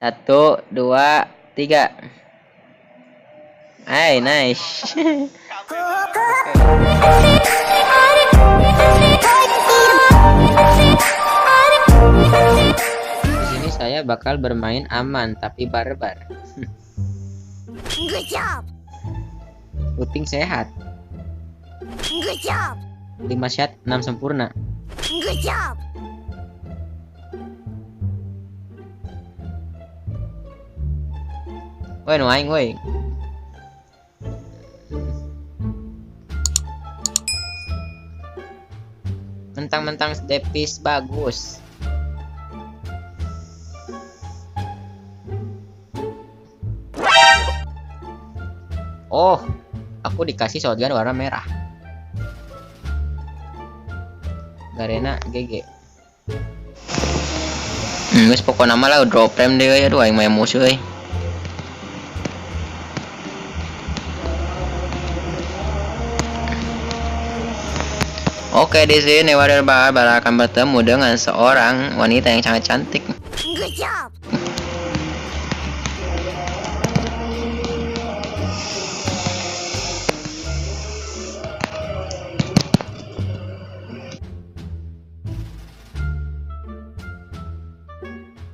Satu, dua, tiga. Hai, nice. Di sini saya bakal bermain aman tapi barbar. Good job. Puting sehat. Good job. 5 shot 6 sempurna. Good job. Woi, nu aing woi. Mentang-mentang Depis bagus. Oh, aku dikasih shotgun warna merah. Garena GG. Wes pokoknya nama lah drop frame deh ya, aduh aing main musuh euy. Oke, di sini Warrior Barbar akan bertemu dengan seorang wanita yang sangat cantik. Good job.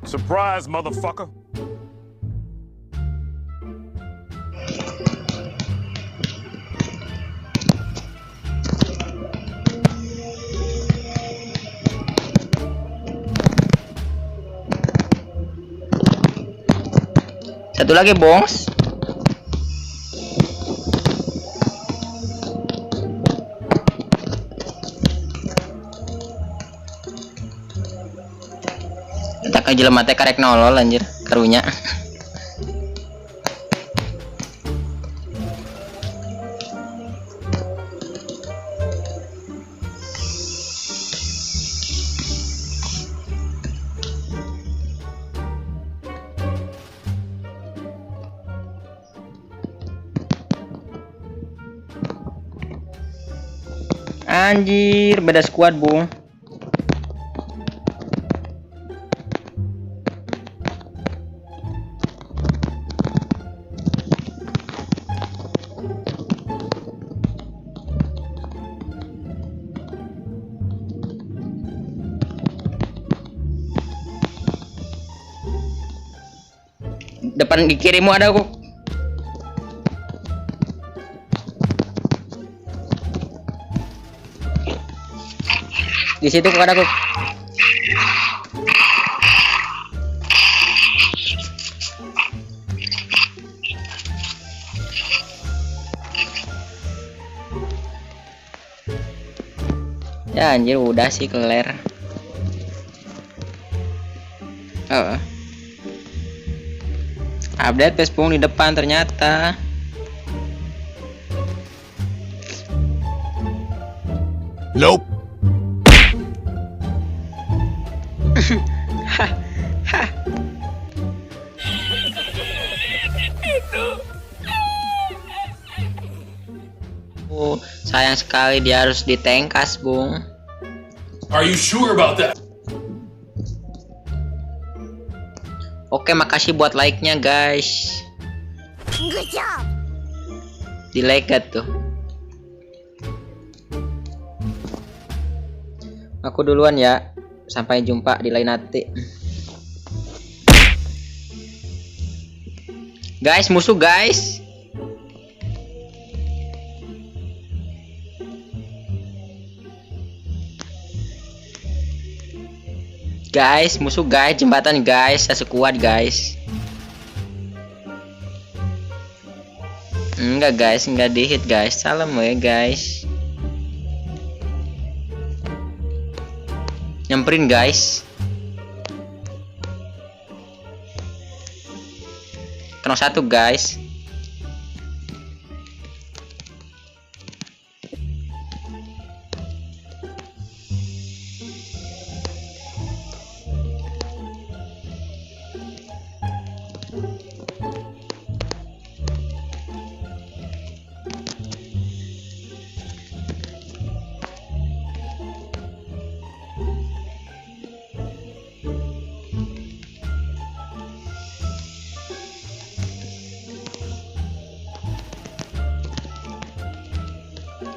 Surprise, motherfucker. Satu lagi, Bongs. Tak ke jelema teh karek nolol anjir, karunya. Anjir, beda squad, Bung. Depan di kirimu ada kok. Di situ kok ada kok. Ya anjir udah sih keler. Update Facebook di depan ternyata. Nope. Sayang sekali dia harus ditengkas, Bung. Are you sure about that? Oke, makasih buat like-nya, guys. Good job. Di like gak tuh? Aku duluan ya. Sampai jumpa di lain nanti. Guys, musuh guys. Guys, musuh guys, jembatan guys, sekuat guys. Enggak guys, enggak di hit guys. Salam ya guys. Nyamperin guys. Kena satu guys.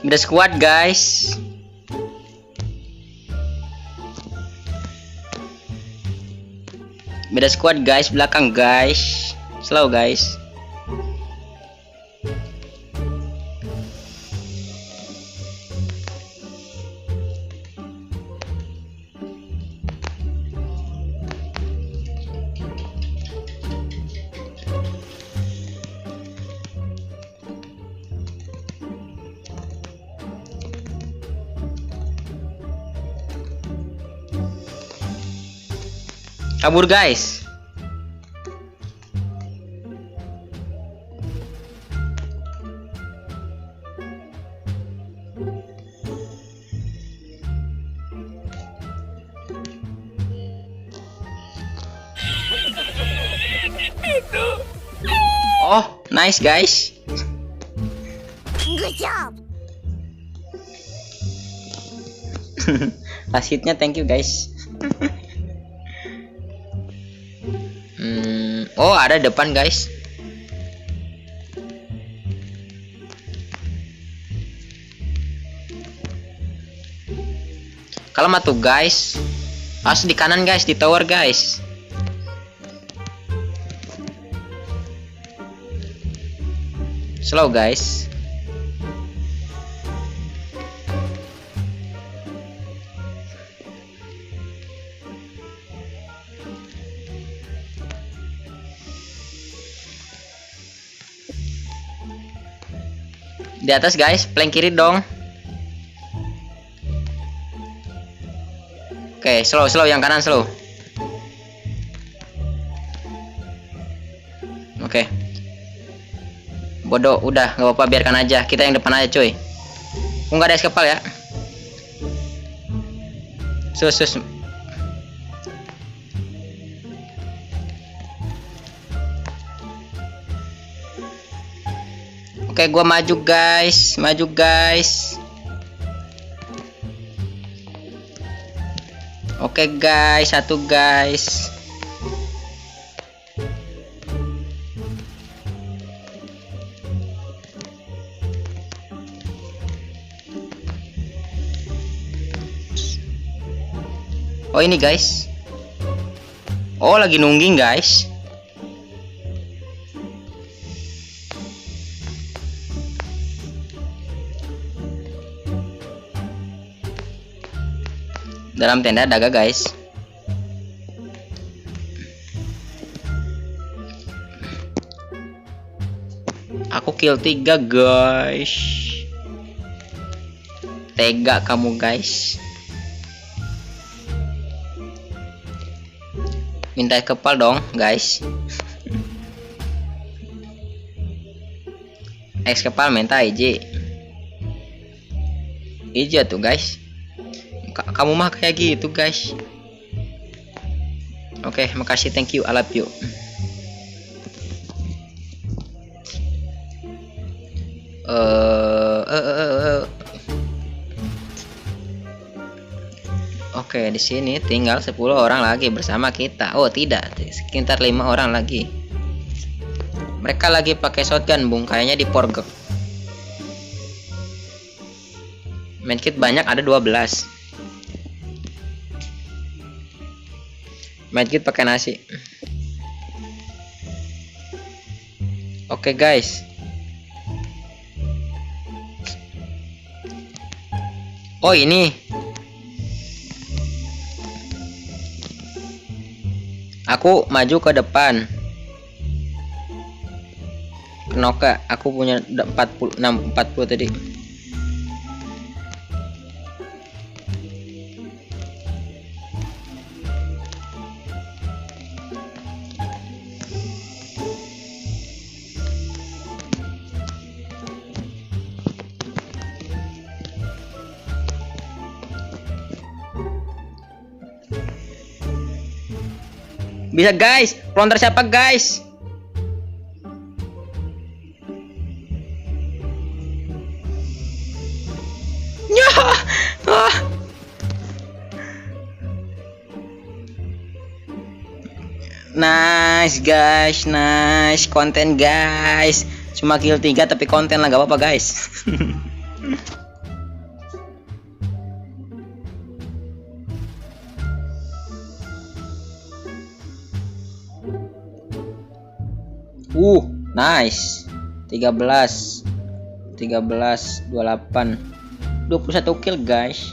Beda squad guys. Beda squad guys, belakang guys. Slow guys. Kabur guys. Oh, nice guys. Good job. Pas hitnya thank you guys. Oh, ada depan guys. Kalau matu guys, harus di kanan guys, di tower guys. Slow guys. Di atas guys, flank kiri dong. Oke, slow yang kanan slow. Oke. Bodoh, udah nggak apa-apa, biarkan aja. Kita yang depan aja cuy. Nggak ada es kepal ya. Sus. Oke, gua maju guys. Oke guys, satu guys. Oh ini guys. Oh lagi nungging guys. Dalam tenda daga guys. Aku kill 3 guys. Tega kamu guys. Minta kepal dong guys. X kepal minta IJ. IJ tuh guys. Kamu mah kayak gitu guys. Oke, makasih, thank you, I love you. Oke, di sini tinggal 10 orang lagi bersama kita. Oh tidak, sekitar 5 orang lagi. Mereka lagi pakai shotgun bung, kayaknya di porgek. Medkit banyak, ada 12. Medkit pakai nasi. Oke guys. Oh ini. Aku maju ke depan. Noka, aku punya 40 tadi. Bisa guys, fronter siapa guys? Ya. Nice guys, nice konten guys. Cuma kill 3 tapi konten lah, gak apa-apa guys. Nice. 13 28 21 kill guys.